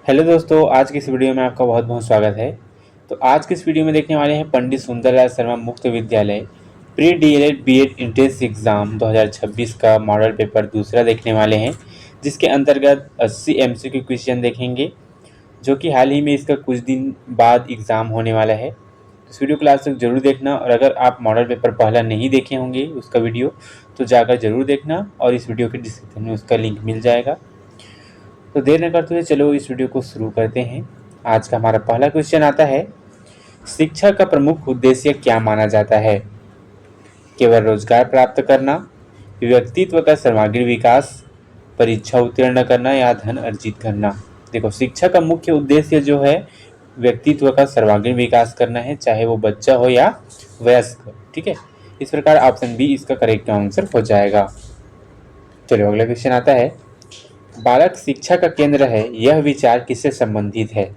Hello दोस्तों, आज की इस वीडियो में आपका बहुत बहुत स्वागत है। तो आज की इस वीडियो में देखने वाले हैं पंडित सुंदरलाल शर्मा मुक्त विद्यालय pre DElEd BEd entrance exam 2026 का मॉडल पेपर दूसरा देखने वाले हैं, जिसके अंतर्गत 80 एमसीक्यू क्वेश्चन देखेंगे, जो कि हाल ही में इसका कुछ दिन बाद एग्ज़ाम होने वाला है। तो इस वीडियो को लास्ट तक जरूर देखना, और अगर आप मॉडल पेपर पहला नहीं देखे होंगे उसका वीडियो, तो जाकर जरूर देखना, और इस वीडियो के डिस्क्रिप्शन में उसका लिंक मिल जाएगा। तो देर न करते हुए चलो इस वीडियो को शुरू करते हैं। आज का हमारा पहला क्वेश्चन आता है, शिक्षा का प्रमुख उद्देश्य क्या माना जाता है? केवल रोजगार प्राप्त करना, व्यक्तित्व का सर्वांगीण विकास, परीक्षा उत्तीर्ण करना या धन अर्जित करना। देखो, शिक्षा का मुख्य उद्देश्य जो है व्यक्तित्व का सर्वांगीण विकास करना है, चाहे वो बच्चा हो या वयस्क। ठीक है, इस प्रकार ऑप्शन बी इसका करेक्ट आंसर हो जाएगा। चलो अगला क्वेश्चन आता है, बालक शिक्षा का केंद्र है, यह विचार किससे संबंधित है?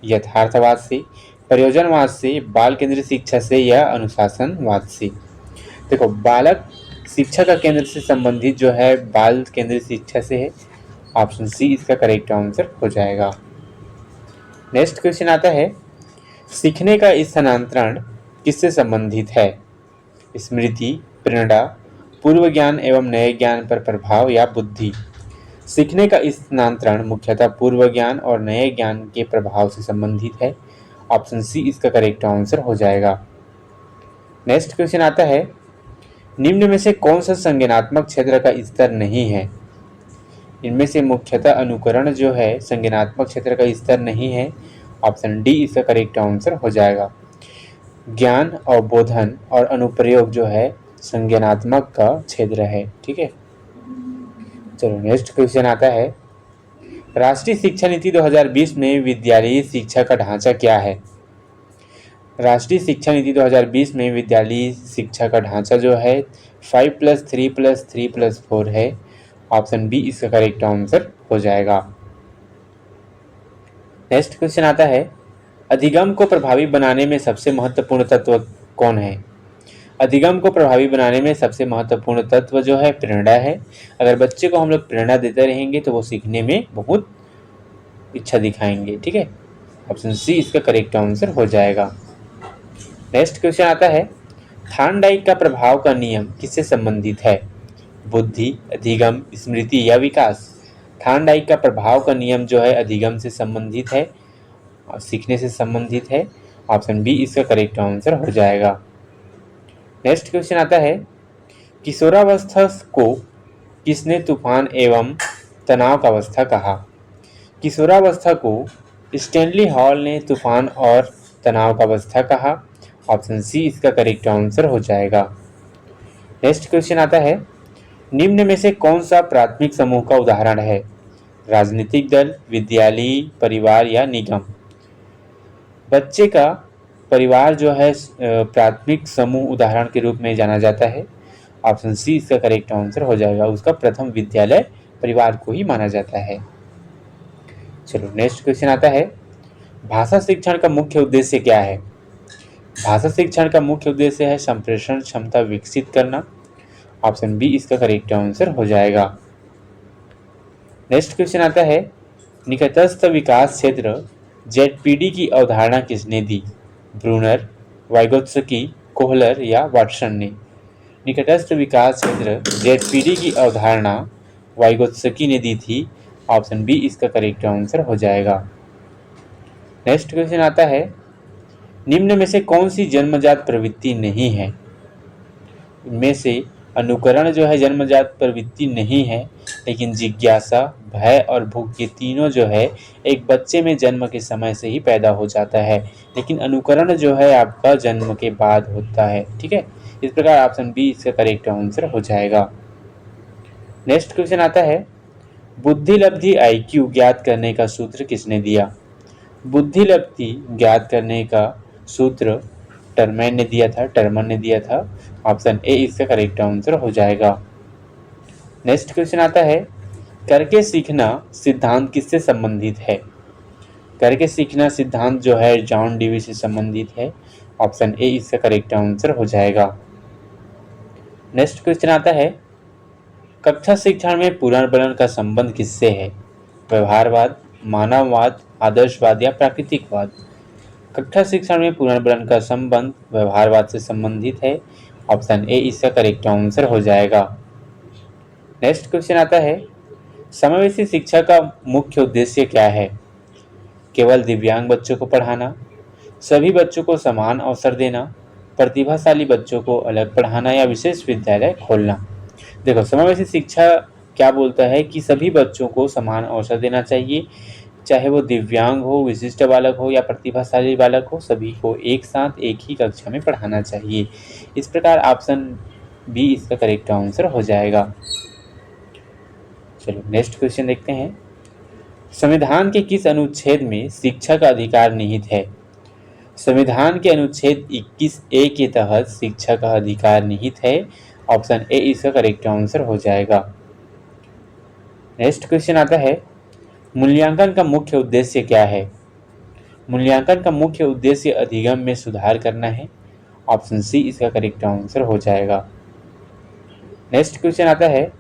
यथार्थवाद से, प्रयोजनवाद से, बाल केंद्रित शिक्षा से या अनुशासनवाद से। देखो, बालक शिक्षा का केंद्र से संबंधित जो है बाल केंद्रित शिक्षा से है। ऑप्शन सी इसका करेक्ट आंसर हो जाएगा। नेक्स्ट क्वेश्चन आता है, सीखने का स्थानांतरण किससे संबंधित है? स्मृति, प्रेरणा, पूर्व ज्ञान एवं नए ज्ञान पर प्रभाव या बुद्धि। सीखने का स्थानांतरण मुख्यतः पूर्व ज्ञान और नए ज्ञान के प्रभाव से संबंधित है। ऑप्शन सी इसका करेक्ट आंसर हो जाएगा। नेक्स्ट क्वेश्चन आता है, निम्न में से कौन सा संज्ञानात्मक क्षेत्र का स्तर नहीं है? इनमें से मुख्यतः अनुकरण जो है संज्ञानात्मक क्षेत्र का स्तर नहीं है। ऑप्शन डी इसका करेक्ट आंसर हो जाएगा। ज्ञान, अवबोधन और अनुप्रयोग जो है संज्ञानात्मक का क्षेत्र है। ठीक है, चलो नेक्स्ट क्वेश्चन आता है, राष्ट्रीय शिक्षा नीति 2020 में विद्यालयी शिक्षा का ढांचा क्या है? राष्ट्रीय शिक्षा नीति 2020 में विद्यालयी शिक्षा का ढांचा जो है 5+3+3+4 है। ऑप्शन बी इसका करेक्ट आंसर हो जाएगा। नेक्स्ट क्वेश्चन आता है, अधिगम को प्रभावी बनाने में सबसे महत्वपूर्ण तत्व कौन है? अधिगम को प्रभावी बनाने में सबसे महत्वपूर्ण तत्व जो है प्रेरणा है। अगर बच्चे को हम लोग प्रेरणा देते रहेंगे तो वो सीखने में बहुत इच्छा दिखाएंगे। ठीक है, ऑप्शन सी इसका करेक्ट आंसर हो जाएगा। नेक्स्ट क्वेश्चन आता है, थार्नडाइक का प्रभाव का नियम किससे संबंधित है? बुद्धि, अधिगम, स्मृति या विकास। थार्नडाइक का प्रभाव का नियम जो है अधिगम से संबंधित है और सीखने से संबंधित है। ऑप्शन बी इसका करेक्ट आंसर हो जाएगा। नेक्स्ट क्वेश्चन आता है, किशोरावस्था को किसने तूफान एवं तनाव का अवस्था कहा? किशोरावस्था को स्टैनली हॉल ने तूफान और तनाव का अवस्था कहा। ऑप्शन सी इसका करेक्ट आंसर हो जाएगा। नेक्स्ट क्वेश्चन आता है, निम्न में से कौन सा प्राथमिक समूह का उदाहरण है? राजनीतिक दल, विद्यालय, परिवार या निगम। बच्चे का परिवार जो है प्राथमिक समूह उदाहरण के रूप में जाना जाता है। ऑप्शन सी इसका करेक्ट आंसर हो जाएगा। उसका प्रथम विद्यालय परिवार को ही माना जाता है। चलो नेक्स्ट क्वेश्चन आता है, भाषा शिक्षण का मुख्य उद्देश्य क्या है? भाषा शिक्षण का मुख्य उद्देश्य है संप्रेषण क्षमता विकसित करना। ऑप्शन बी इसका करेक्ट आंसर हो जाएगा। नेक्स्ट क्वेश्चन आता है, निकटस्थ विकास क्षेत्र जेडपीडी की अवधारणा किसने दी? ब्रूनर, वाइगोत्स्की, कोहलर या वाटसन ने। निकटस्थ विकास क्षेत्र जेडपीडी की अवधारणा वाइगोत्स्की ने दी थी। ऑप्शन बी इसका करेक्ट आंसर हो जाएगा। नेक्स्ट क्वेश्चन आता है, निम्न में से कौन सी जन्मजात प्रवृत्ति नहीं है? इनमें से अनुकरण जो है जन्मजात प्रवृत्ति नहीं है, लेकिन जिज्ञासा, भय और भूख ये तीनों जो है एक बच्चे में जन्म के समय से ही पैदा हो जाता है, लेकिन अनुकरण जो है आपका जन्म के बाद होता है। ठीक है, इस प्रकार ऑप्शन बी इसका करेक्ट आंसर हो जाएगा। नेक्स्ट क्वेश्चन आता है, बुद्धि लब्धि आईक्यू ज्ञात करने का सूत्र किसने दिया? बुद्धि लब्धि ज्ञात करने का सूत्र टर्मन ने दिया था। ऑप्शन ए इसका करेक्ट आंसर हो जाएगा। नेक्स्ट क्वेश्चन आता है, करके सीखना सिद्धांत किससे संबंधित है? करके सीखना सिद्धांत जो है जॉन डीवी से संबंधित है। ऑप्शन ए इसका करेक्ट आंसर हो जाएगा। नेक्स्ट क्वेश्चन आता है, कक्षा शिक्षण में पुनर्बलन का संबंध किससे है? व्यवहारवाद, मानववाद, आदर्शवाद या प्राकृतिकवाद। कक्षा शिक्षण में पुनर्बलन का संबंध व्यवहारवाद से संबंधित है। ऑप्शन ए इसका करेक्ट आंसर हो जाएगा। नेक्स्ट क्वेश्चन आता है, समावेशी शिक्षा का मुख्य उद्देश्य क्या है? केवल दिव्यांग बच्चों को पढ़ाना, सभी बच्चों को समान अवसर देना, प्रतिभाशाली बच्चों को अलग पढ़ाना या विशेष विद्यालय खोलना। देखो, समावेशी शिक्षा क्या बोलता है कि सभी बच्चों को समान अवसर देना चाहिए, चाहे वो दिव्यांग हो, विशिष्ट बालक हो या प्रतिभाशाली बालक हो, सभी को एक साथ एक ही कक्षा में पढ़ाना चाहिए। इस प्रकार ऑप्शन बी इसका करेक्ट आंसर हो जाएगा। चलो नेक्स्ट क्वेश्चन देखते हैं, संविधान के किस अनुच्छेद में शिक्षा का अधिकार निहित है? संविधान के अनुच्छेद 21A के तहत शिक्षा का अधिकार निहित है। ऑप्शन ए इसका करेक्ट आंसर हो जाएगा। नेक्स्ट क्वेश्चन आता है, मूल्यांकन का मुख्य उद्देश्य क्या है? मूल्यांकन का मुख्य उद्देश्य अधिगम में सुधार करना है। ऑप्शन सी इसका करेक्ट आंसर हो जाएगा। नेक्स्ट क्वेश्चन आता है,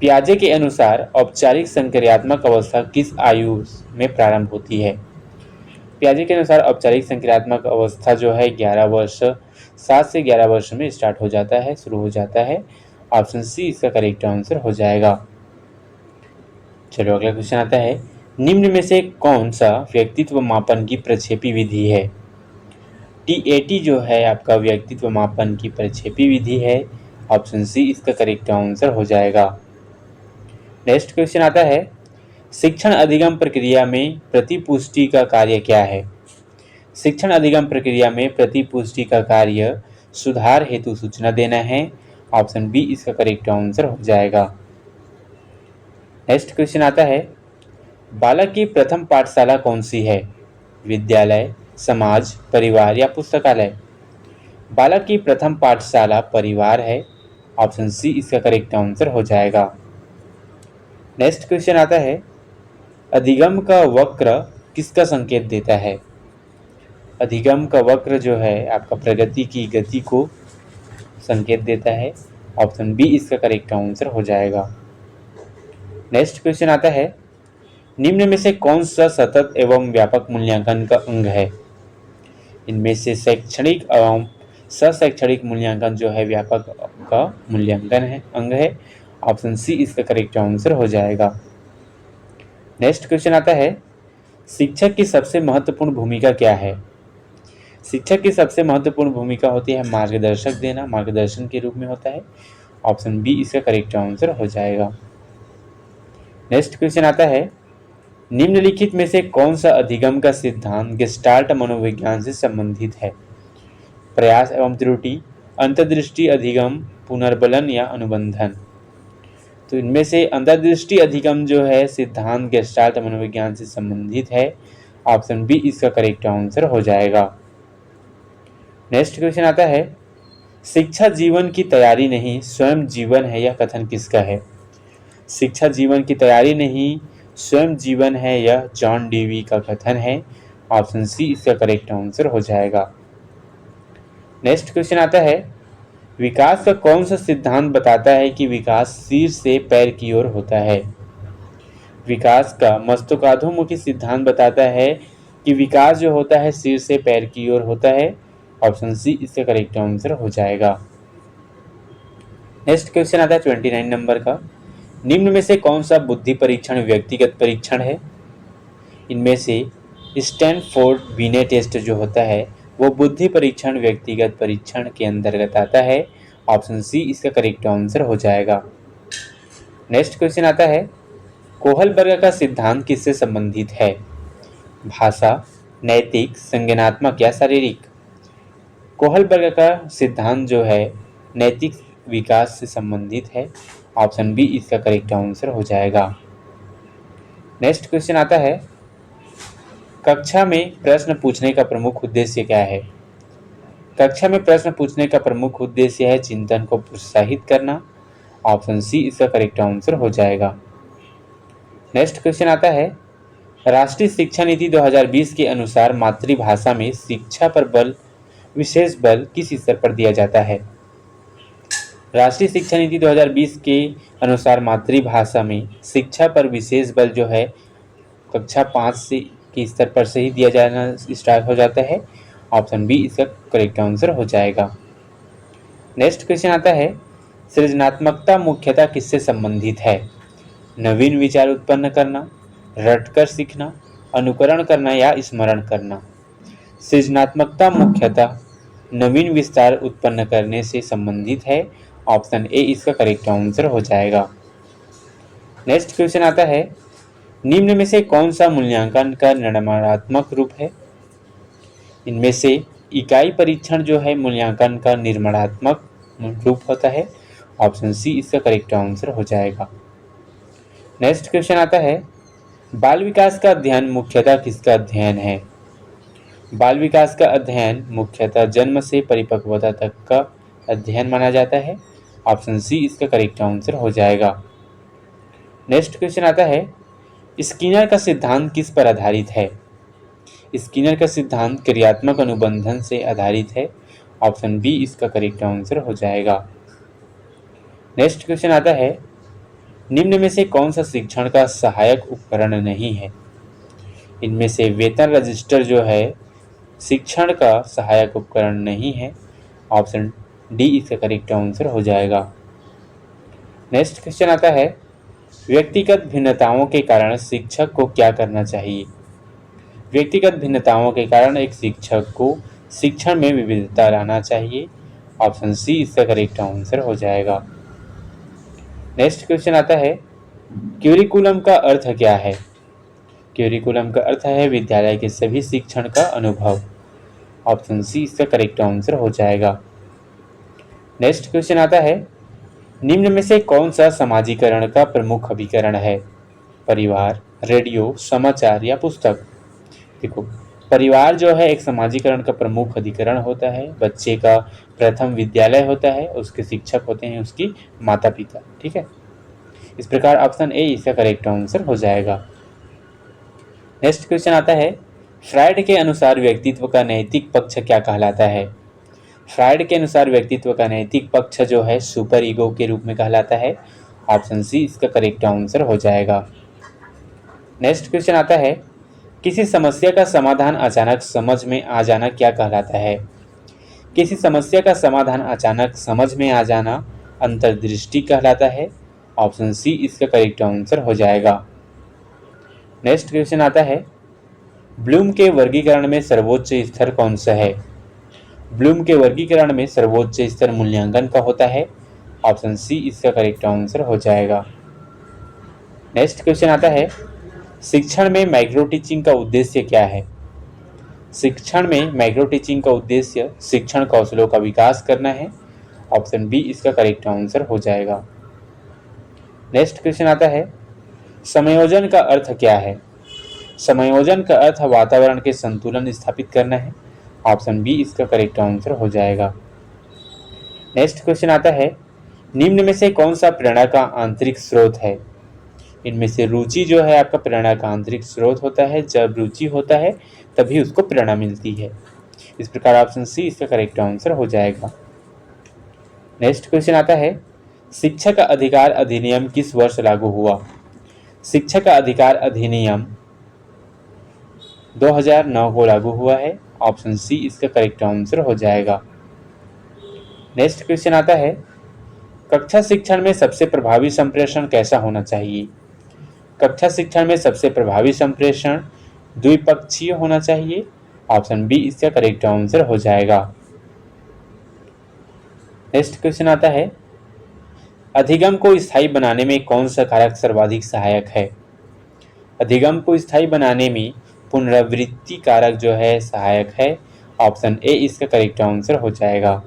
पियाजे के अनुसार औपचारिक संक्रियात्मक अवस्था किस आयु में प्रारंभ होती है? पियाजे के अनुसार औपचारिक संक्रियात्मक अवस्था जो है 11 वर्ष, 7 से 11 वर्ष में स्टार्ट हो जाता है, शुरू हो जाता है। ऑप्शन सी इसका करेक्ट आंसर हो जाएगा। चलो अगला क्वेश्चन आता है, निम्न में से कौन सा व्यक्तित्व मापन की प्रक्षेपी विधि है? TAT जो है आपका व्यक्तित्व मापन की प्रक्षेपी विधि है। ऑप्शन सी इसका करेक्ट आंसर हो जाएगा। नेक्स्ट क्वेश्चन आता है, शिक्षण अधिगम प्रक्रिया में प्रतिपुष्टि का कार्य क्या है? शिक्षण अधिगम प्रक्रिया में प्रतिपुष्टि का कार्य सुधार हेतु सूचना देना है। ऑप्शन बी इसका करेक्ट आंसर हो जाएगा। नेक्स्ट क्वेश्चन आता है, बालक की प्रथम पाठशाला कौन सी है? विद्यालय, समाज, परिवार या पुस्तकालय? बालक की प्रथम पाठशाला परिवार है। ऑप्शन सी इसका करेक्ट आंसर हो जाएगा। नेक्स्ट क्वेश्चन आता है, अधिगम का वक्र किसका संकेत देता है? अधिगम का वक्र जो है आपका प्रगति की गति को संकेत देता है। ऑप्शन बी इसका करेक्ट आंसर हो जाएगा। नेक्स्ट क्वेश्चन आता है, निम्न में से कौन सा सतत एवं व्यापक मूल्यांकन का अंग है? इनमें से शैक्षणिक एवं सशैक्षणिक मूल्यांकन जो है व्यापक का मूल्यांकन है, अंग है। ऑप्शन सी इसका करेक्ट आंसर हो जाएगा। नेक्स्ट क्वेश्चन आता है, शिक्षक की सबसे महत्वपूर्ण भूमिका क्या है? शिक्षक की सबसे महत्वपूर्ण भूमिका होती है मार्गदर्शक देना, मार्गदर्शन के रूप में होता है। ऑप्शन बी इसका करेक्ट आंसर हो जाएगा। नेक्स्ट क्वेश्चन आता है, निम्नलिखित में से कौन सा अधिगम का सिद्धांत गेस्टाल्ट मनोविज्ञान से संबंधित है? प्रयास एवं त्रुटि, अंतर्दृष्टि अधिगम, पुनर्बलन या अनुबंधन? तो इनमें से अंतर्दृष्टि अधिगम जो है सिद्धांत गेस्टाल्ट मनोविज्ञान से संबंधित है। ऑप्शन बी इसका करेक्ट आंसर हो जाएगा। नेक्स्ट क्वेश्चन आता है, शिक्षा जीवन की तैयारी नहीं स्वयं जीवन है, यह कथन किसका है? शिक्षा जीवन की तैयारी नहीं स्वयं जीवन है, यह जॉन डीवी का कथन है। ऑप्शन सी इसका करेक्ट आंसर हो जाएगा। नेक्स्ट क्वेश्चन आता है, विकास का कौन सा सिद्धांत बताता है कि विकास सिर से पैर की ओर होता है? विकास का मस्तकाधोमुखी सिद्धांत बताता है कि विकास जो होता है सिर से पैर की ओर होता है। ऑप्शन सी इसका करेक्ट आंसर हो जाएगा। नेक्स्ट क्वेश्चन आता है 29 नंबर का, निम्न में से कौन सा बुद्धि परीक्षण व्यक्तिगत परीक्षण है? इनमें से स्टैनफोर्ड बिने टेस्ट जो होता है वो बुद्धि परीक्षण व्यक्तिगत परीक्षण के अंतर्गत आता है। ऑप्शन सी इसका करेक्ट आंसर हो जाएगा। नेक्स्ट क्वेश्चन आता है, कोहलबर्ग का सिद्धांत किससे संबंधित है? भाषा, नैतिक, संज्ञानात्मक या शारीरिक? कोहलबर्ग का सिद्धांत जो है नैतिक विकास से संबंधित है। ऑप्शन बी इसका करेक्ट आंसर हो जाएगा। नेक्स्ट क्वेश्चन आता है, कक्षा में प्रश्न पूछने का प्रमुख उद्देश्य क्या है? कक्षा में प्रश्न पूछने का प्रमुख उद्देश्य है चिंतन को प्रोत्साहित करना। ऑप्शन सी इसका करेक्ट आंसर हो जाएगा। नेक्स्ट क्वेश्चन आता है, राष्ट्रीय शिक्षा नीति 2020 के अनुसार मातृभाषा में शिक्षा पर बल, विशेष बल किस स्तर पर दिया जाता है? राष्ट्रीय शिक्षा नीति 2020 के अनुसार मातृभाषा में शिक्षा पर विशेष बल जो है कक्षा 5 से के स्तर पर से ही दिया जाना स्टार्ट हो जाता है। ऑप्शन बी इसका करेक्ट आंसर हो जाएगा। नेक्स्ट क्वेश्चन आता है, सृजनात्मकता मुख्यतः किससे संबंधित है? नवीन विचार उत्पन्न करना, रटकर सीखना, अनुकरण करना या स्मरण करना। सृजनात्मकता मुख्यतः नवीन विचार उत्पन्न करने से संबंधित है। ऑप्शन ए इसका करेक्ट आंसर हो जाएगा। नेक्स्ट क्वेश्चन आता है, निम्न में से कौन सा मूल्यांकन का निर्माणात्मक रूप है? इनमें से इकाई परीक्षण जो है मूल्यांकन का निर्माणात्मक रूप होता है। ऑप्शन सी इसका करेक्ट आंसर हो जाएगा। नेक्स्ट क्वेश्चन आता है, बाल विकास का अध्ययन मुख्यतः किसका अध्ययन है? बाल विकास का अध्ययन मुख्यतः जन्म से परिपक्वता तक का अध्ययन माना जाता है। ऑप्शन सी इसका करेक्ट आंसर हो जाएगा। नेक्स्ट क्वेश्चन आता है, स्किनर का सिद्धांत किस पर आधारित है? स्किनर का सिद्धांत क्रियात्मक अनुबंधन से आधारित है। ऑप्शन बी इसका करेक्ट आंसर हो जाएगा। नेक्स्ट क्वेश्चन आता है, निम्न में से कौन सा शिक्षण का सहायक उपकरण नहीं है? इनमें से वेतन रजिस्टर जो है शिक्षण का सहायक उपकरण नहीं है। ऑप्शन डी इसका करेक्ट आंसर हो जाएगा। नेक्स्ट क्वेश्चन आता है, व्यक्तिगत भिन्नताओं के कारण शिक्षक को क्या करना चाहिए? व्यक्तिगत भिन्नताओं के कारण एक शिक्षक को शिक्षण में विविधता लाना चाहिए। ऑप्शन सी इसका करेक्ट आंसर हो जाएगा। नेक्स्ट क्वेश्चन आता है, क्यूरिकुलम का अर्थ क्या है? क्यूरिकुलम का अर्थ है विद्यालय के सभी शिक्षण का अनुभव। ऑप्शन सी इसका करेक्ट आंसर हो जाएगा। नेक्स्ट क्वेश्चन आता है, निम्न में से कौन सा समाजीकरण का प्रमुख अभिकरण है? परिवार, रेडियो, समाचार या पुस्तक। देखो, परिवार जो है एक समाजीकरण का प्रमुख अधिकरण होता है। बच्चे का प्रथम विद्यालय होता है, उसके शिक्षक होते हैं उसकी माता पिता। ठीक है, इस प्रकार ऑप्शन ए इसका करेक्ट आंसर हो जाएगा। नेक्स्ट क्वेश्चन आता है, फ्रायड के अनुसार व्यक्तित्व का नैतिक पक्ष क्या कहलाता है? फ्रायड के अनुसार व्यक्तित्व का नैतिक पक्ष जो है सुपर ईगो के रूप में कहलाता है। ऑप्शन सी इसका करेक्ट आंसर हो जाएगा। नेक्स्ट क्वेश्चन आता है, किसी समस्या का समाधान अचानक समझ में आ जाना क्या कहलाता है? किसी समस्या का समाधान अचानक समझ में आ जाना अंतर्दृष्टि कहलाता है। ऑप्शन सी इसका करेक्ट आंसर हो जाएगा। नेक्स्ट क्वेश्चन आता है, ब्लूम के वर्गीकरण में सर्वोच्च स्तर कौन सा है? ब्लूम के वर्गीकरण में सर्वोच्च स्तर मूल्यांकन का होता है। ऑप्शन सी इसका करेक्ट आंसर हो जाएगा। नेक्स्ट क्वेश्चन आता है, शिक्षण में माइक्रो टीचिंग का उद्देश्य क्या है? शिक्षण में माइक्रो टीचिंग का उद्देश्य शिक्षण कौशलों का विकास करना है। ऑप्शन बी इसका करेक्ट आंसर हो जाएगा। नेक्स्ट क्वेश्चन आता है, समायोजन का अर्थ क्या है? समायोजन का अर्थ वातावरण के संतुलन स्थापित करना है। ऑप्शन बी इसका करेक्ट आंसर हो जाएगा। नेक्स्ट क्वेश्चन आता है, निम्न में से कौन सा प्रेरणा का आंतरिक स्रोत है? इनमें से रुचि जो है आपका प्रेरणा का आंतरिक स्रोत होता है। जब रुचि होता है तभी उसको प्रेरणा मिलती है। इस प्रकार ऑप्शन सी इसका करेक्ट आंसर हो जाएगा। नेक्स्ट क्वेश्चन आता है, शिक्षक का अधिकार अधिनियम किस वर्ष लागू हुआ? शिक्षक का अधिकार अधिनियम 2009 को लागू हुआ है। ऑप्शन सी इसका करेक्ट आंसर हो जाएगा। नेक्स्ट क्वेश्चन आता है, कक्षा शिक्षण में सबसे प्रभावी संप्रेषण कैसा होना चाहिए? कक्षा शिक्षण में सबसे प्रभावी संप्रेषण द्विपक्षीय होना चाहिए। ऑप्शन बी इसका करेक्ट आंसर हो जाएगा। नेक्स्ट क्वेश्चन आता है, अधिगम को स्थायी बनाने में कौन सा कारक सर्वाधिक सहायक है? अधिगम को स्थायी बनाने में पुनरावृत्ति कारक जो है सहायक है। ऑप्शन ए इसका करेक्ट आंसर हो जाएगा।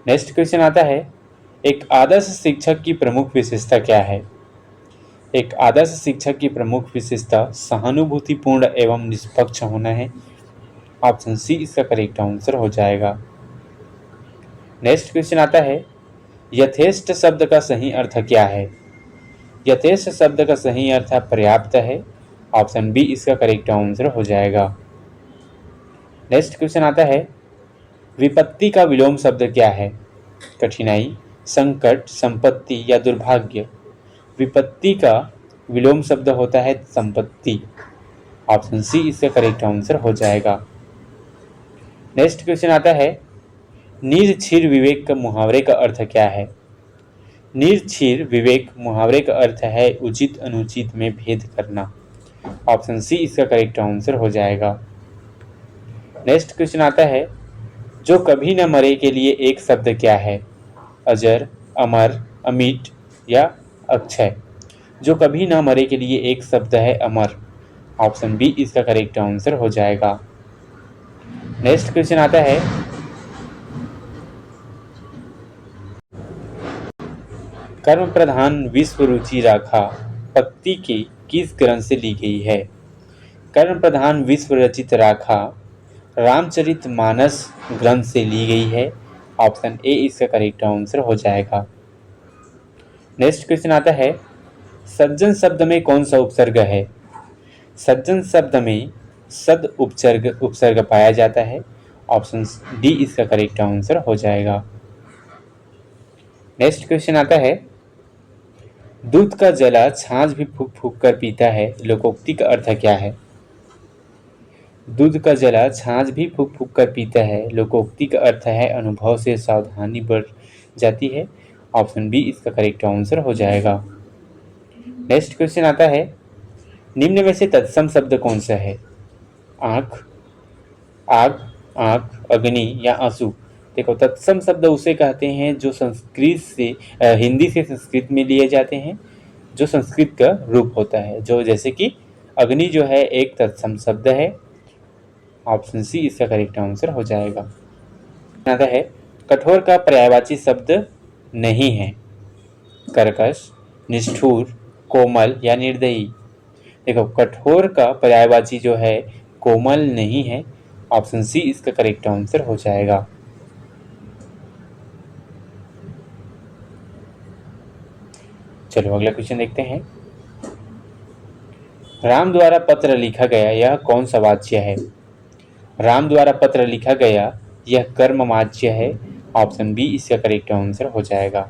नेक्स्ट क्वेश्चन आता है, एक आदर्श शिक्षक की प्रमुख विशेषता क्या है? एक आदर्श शिक्षक की प्रमुख विशेषता सहानुभूतिपूर्ण एवं निष्पक्ष होना है। ऑप्शन सी इसका करेक्ट आंसर हो जाएगा। नेक्स्ट क्वेश्चन आता है, यथेष्ट शब्द का सही अर्थ क्या है? यथेष्ट शब्द का सही अर्थ पर्याप्त है। ऑप्शन बी इसका करेक्ट आंसर हो जाएगा। नेक्स्ट क्वेश्चन आता है, विपत्ति का विलोम शब्द क्या है? कठिनाई, संकट, संपत्ति या दुर्भाग्य। विपत्ति का विलोम शब्द होता है संपत्ति। ऑप्शन सी इसका करेक्ट आंसर हो जाएगा। नेक्स्ट क्वेश्चन आता है, नीर छीर विवेक का मुहावरे का अर्थ क्या है? नीर छीर विवेक मुहावरे का अर्थ है उचित अनुचित में भेद करना। ऑप्शन सी इसका करेक्ट आंसर हो जाएगा। नेक्स्ट क्वेश्चन आता है, जो कभी न मरे के लिए एक शब्द क्या है? अजर, अमर, अमिट या अक्षय। जो कभी न मरे के लिए एक शब्द है अमर। ऑप्शन बी इसका करेक्ट आंसर हो जाएगा। नेक्स्ट क्वेश्चन आता है, कर्म प्रधान विश्व रुचि राखा पक्ति के किस ग्रंथ से ली गई है? कर्म प्रधान विश्व रचित राखा रामचरित मानस ग्रंथ से ली गई है। ऑप्शन ए इसका करेक्ट आंसर हो जाएगा। नेक्स्ट क्वेश्चन आता है, सज्जन शब्द में कौन सा उपसर्ग है? सज्जन शब्द में सद उपसर्ग पाया जाता है। ऑप्शन डी इसका करेक्ट आंसर हो जाएगा। नेक्स्ट क्वेश्चन आता है, दूध का जला छाछ भी फूक फूक कर पीता है, लोकोक्ति का अर्थ क्या है? दूध का जला छाछ भी फूक फूक कर पीता है, लोकोक्ति का अर्थ है अनुभव से सावधानी बढ़ जाती है। ऑप्शन बी इसका करेक्ट आंसर हो जाएगा। नेक्स्ट क्वेश्चन आता है, निम्न में से तत्सम शब्द कौन सा है? आँख, आग, आँख, अग्नि या आंसू। देखो, तत्सम शब्द उसे कहते हैं जो संस्कृत से हिंदी से संस्कृत में लिए जाते हैं, जो संस्कृत का रूप होता है, जो जैसे कि अग्नि जो है एक तत्सम शब्द है। ऑप्शन सी इसका करेक्ट आंसर हो जाएगा। आता है, कठोर का पर्यायवाची शब्द नहीं है। कर्कश, निष्ठुर, कोमल या निर्दयी। देखो, कठोर का पर्यायवाची जो है कोमल नहीं है। ऑप्शन सी इसका करेक्ट आंसर हो जाएगा। चलो अगला क्वेश्चन देखते हैं। राम द्वारा पत्र लिखा गया यह कौन सा वाच्य है? राम द्वारा पत्र लिखा गया यह कर्म वाच्य है। ऑप्शन बी इसका करेक्ट आंसर हो जाएगा।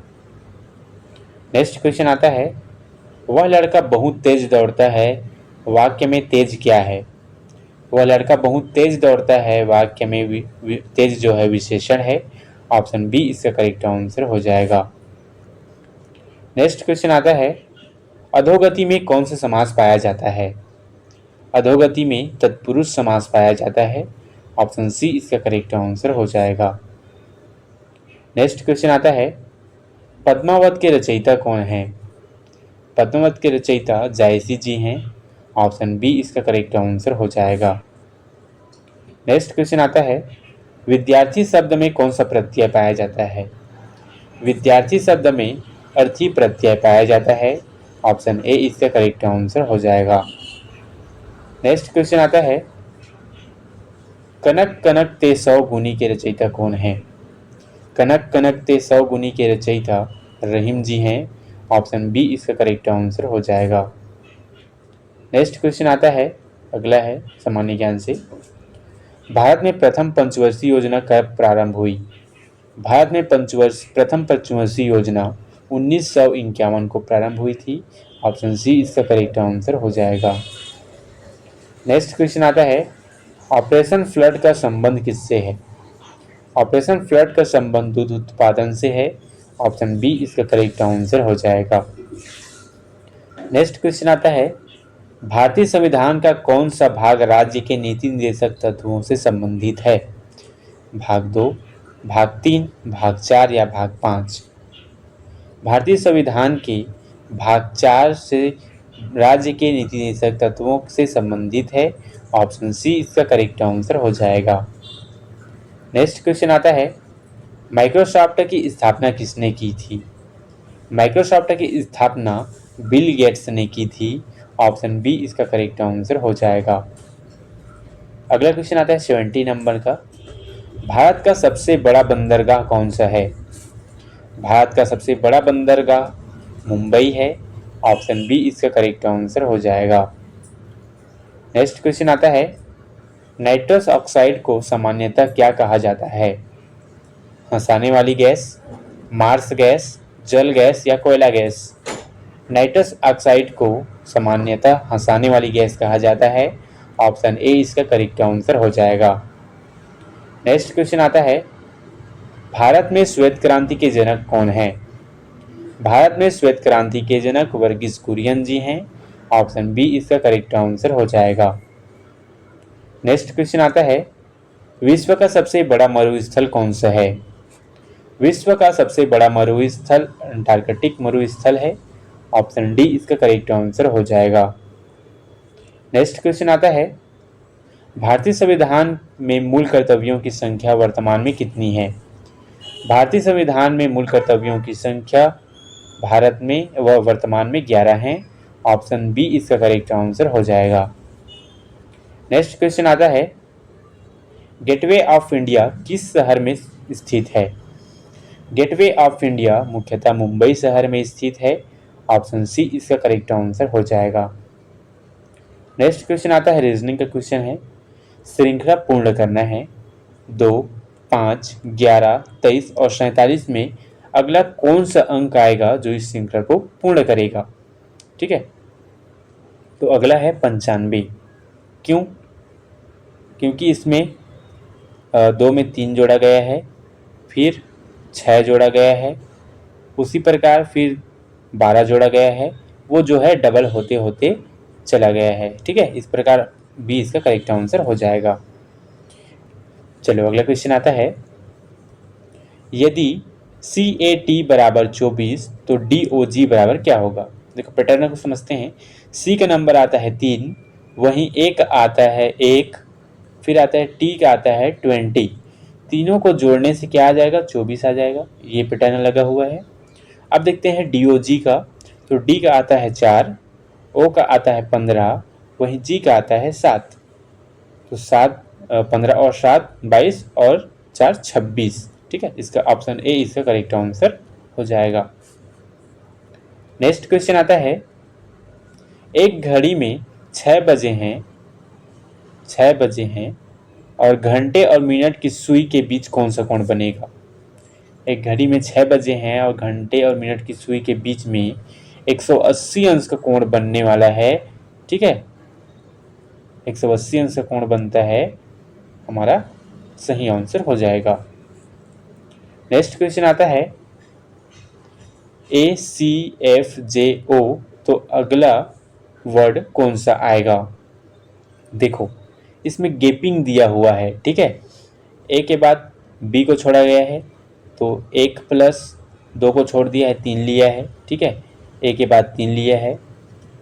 नेक्स्ट क्वेश्चन आता है, वह लड़का बहुत तेज दौड़ता है, वाक्य में तेज क्या है? वह लड़का बहुत तेज दौड़ता है, वाक्य में तेज जो है विशेषण है। ऑप्शन बी इसका करेक्ट आंसर हो जाएगा। नेक्स्ट क्वेश्चन आता है, अधोगति में कौन सा समास पाया जाता है? अधोगति में तत्पुरुष समास पाया जाता है। ऑप्शन सी इसका करेक्ट आंसर हो जाएगा। नेक्स्ट क्वेश्चन आता है, पद्मावत के रचयिता कौन है? पद्मावत के रचयिता जायसी जी हैं। ऑप्शन बी इसका करेक्ट आंसर हो जाएगा। नेक्स्ट क्वेश्चन आता है, विद्यार्थी शब्द में कौन सा प्रत्यय पाया जाता है? विद्यार्थी शब्द में अर्थी प्रत्यय पाया जाता है। ऑप्शन ए इसका करेक्ट आंसर हो जाएगा। नेक्स्ट क्वेश्चन आता है, कनक कनक ते 100 गुनी के रचयिता कौन है? कनक कनक ते 100 गुनी के रचयिता रहीम जी हैं। ऑप्शन बी इसका करेक्ट आंसर हो जाएगा। नेक्स्ट क्वेश्चन आता है, अगला है सामान्य ज्ञान से, भारत में प्रथम पंचवर्षीय योजना कब प्रारंभ हुई? भारत में प्रथम पंचवर्षीय योजना 1951 को प्रारंभ हुई थी। ऑप्शन सी इसका करेक्ट आंसर हो जाएगा। नेक्स्ट क्वेश्चन आता है, ऑपरेशन फ्लड का संबंध किससे है? ऑपरेशन फ्लड का संबंध दूध उत्पादन से है। ऑप्शन बी इसका करेक्ट आंसर हो जाएगा। नेक्स्ट क्वेश्चन आता है, भारतीय संविधान का कौन सा भाग राज्य के नीति निर्देशक तत्वों से संबंधित है? भाग 2, भाग 3, भाग 4 या भाग 5? भारतीय संविधान के भाग 4 से राज्य के नीति निर्देशक तत्वों से संबंधित है। ऑप्शन सी इसका करेक्ट आंसर हो जाएगा। नेक्स्ट क्वेश्चन आता है, माइक्रोसॉफ्ट की स्थापना किसने की थी? माइक्रोसॉफ्ट की स्थापना बिल गेट्स ने की थी। ऑप्शन बी इसका करेक्ट आंसर हो जाएगा। अगला क्वेश्चन आता है 70 नंबर का, भारत का सबसे बड़ा बंदरगाह कौन सा है? भारत का सबसे बड़ा बंदरगाह मुंबई है। ऑप्शन बी इसका करेक्ट आंसर हो जाएगा। नेक्स्ट क्वेश्चन आता है, नाइट्रस ऑक्साइड को सामान्यतः क्या कहा जाता है? हंसाने वाली गैस, मार्स गैस, जल गैस या कोयला गैस? नाइट्रस ऑक्साइड को सामान्यतः हंसाने वाली गैस कहा जाता है। ऑप्शन ए इसका करेक्ट आंसर हो जाएगा। नेक्स्ट क्वेश्चन आता है, भारत में श्वेत क्रांति के जनक कौन है? भारत में श्वेत क्रांति के जनक वर्गीज कुरियन जी हैं। ऑप्शन बी इसका करेक्ट आंसर हो जाएगा। नेक्स्ट क्वेश्चन आता है, विश्व का सबसे बड़ा मरुस्थल कौन सा है? विश्व का सबसे बड़ा मरुस्थल अंटार्कटिक मरुस्थल है। ऑप्शन डी इसका करेक्ट आंसर हो जाएगा। नेक्स्ट क्वेश्चन आता है, भारतीय संविधान में मूल कर्तव्यों की संख्या वर्तमान में कितनी है? भारतीय संविधान में मूल कर्तव्यों की संख्या भारत में व वर्तमान में 11 हैं। ऑप्शन बी इसका करेक्ट आंसर हो जाएगा। नेक्स्ट क्वेश्चन आता है, गेटवे ऑफ इंडिया किस शहर में स्थित है? गेटवे ऑफ इंडिया मुख्यतः मुंबई शहर में स्थित है। ऑप्शन सी इसका करेक्ट आंसर हो जाएगा। नेक्स्ट क्वेश्चन आता है, रीजनिंग का क्वेश्चन है, श्रृंखला पूर्ण करना है 2, 5, 11, 23 और 47 में अगला कौन सा अंक आएगा जो इस श्रृंखला को पूर्ण करेगा? ठीक है, तो अगला है 95। क्यों? क्योंकि इसमें 2 में 3 जोड़ा गया है, फिर 6 जोड़ा गया है, उसी प्रकार फिर 12 जोड़ा गया है, वो जो है डबल होते होते चला गया है। ठीक है, इस प्रकार बी इसका करेक्ट आंसर हो जाएगा। चलो अगला क्वेश्चन आता है, यदि CAT बराबर 24 तो DOG बराबर क्या होगा? देखो पैटर्न को समझते हैं। C का नंबर आता है 3, वहीं A का आता है 1, फिर आता है T का आता है 20। तीनों को जोड़ने से क्या आ जाएगा? 24 आ जाएगा। ये पैटर्न लगा हुआ है। अब देखते हैं DOG का, तो D का आता है 4, O का आता है 15, वहीं G का आता है 7। तो 7 15 और 7 22 और 4 26। ठीक है, इसका ऑप्शन ए इसका करेक्ट आंसर हो जाएगा। नेक्स्ट क्वेश्चन आता है, एक घड़ी में 6 बजे हैं और घंटे और मिनट की सुई के बीच कौन सा कोण बनेगा? एक घड़ी में 6 बजे हैं और घंटे और मिनट की सुई के बीच में 180 अंश का कोण बनने वाला है। ठीक है, 180 अंश का कोण बनता है, हमारा सही आंसर हो जाएगा। नेक्स्ट क्वेश्चन आता है, ACFJO तो अगला वर्ड कौन सा आएगा? देखो इसमें गैपिंग दिया हुआ है। ठीक है, ए के बाद बी को छोड़ा गया है, तो 1 प्लस 2 को छोड़ दिया है, 3 लिया है। ठीक है, ए के बाद 3 लिया है,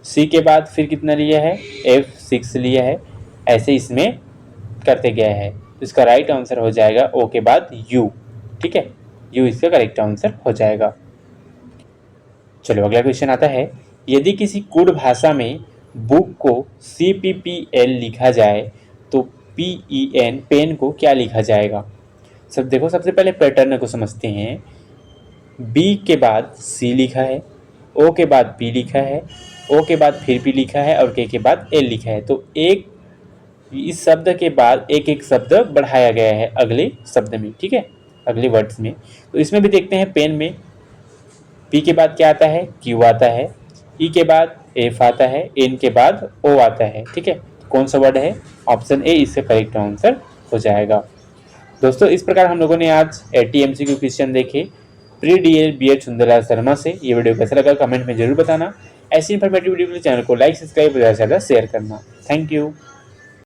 सी के बाद फिर कितना लिया है? F 6 लिया है। ऐसे इसमें करते गया है, तो इसका राइट आंसर हो जाएगा ओ के बाद यू। ठीक है, यू इसका करेक्ट आंसर हो जाएगा। चलो अगला क्वेश्चन आता है, यदि किसी कुड भाषा में बुक को CPPL लिखा जाए तो PEN पेन को क्या लिखा जाएगा? सब देखो, सबसे पहले पैटर्न को समझते हैं। बी के बाद सी लिखा है, ओ के बाद पी लिखा है, ओ के बाद फिर पी लिखा है और के बाद एल लिखा है। तो एक इस शब्द के बाद एक एक शब्द बढ़ाया गया है अगले शब्द में। ठीक है, अगले वर्ड्स में। तो इसमें भी देखते हैं, पेन में पी के बाद क्या आता है? क्यू आता है, ई के बाद एफ आता है, एन के बाद ओ आता है। ठीक है, तो कौन सा वर्ड है? ऑप्शन ए इसका करेक्ट आंसर हो जाएगा। दोस्तों इस प्रकार हम लोगों ने आज ATMCQ क्वेश्चन देखे pre DL BEd Sundarlal Sharma से। ये वीडियो कैसा लगा कमेंट में जरूर बताना। ऐसी इंफॉर्मेटिव वीडियो के लिए चैनल को लाइक सब्सक्राइब ज़्यादा से ज़्यादा शेयर करना। Thank you.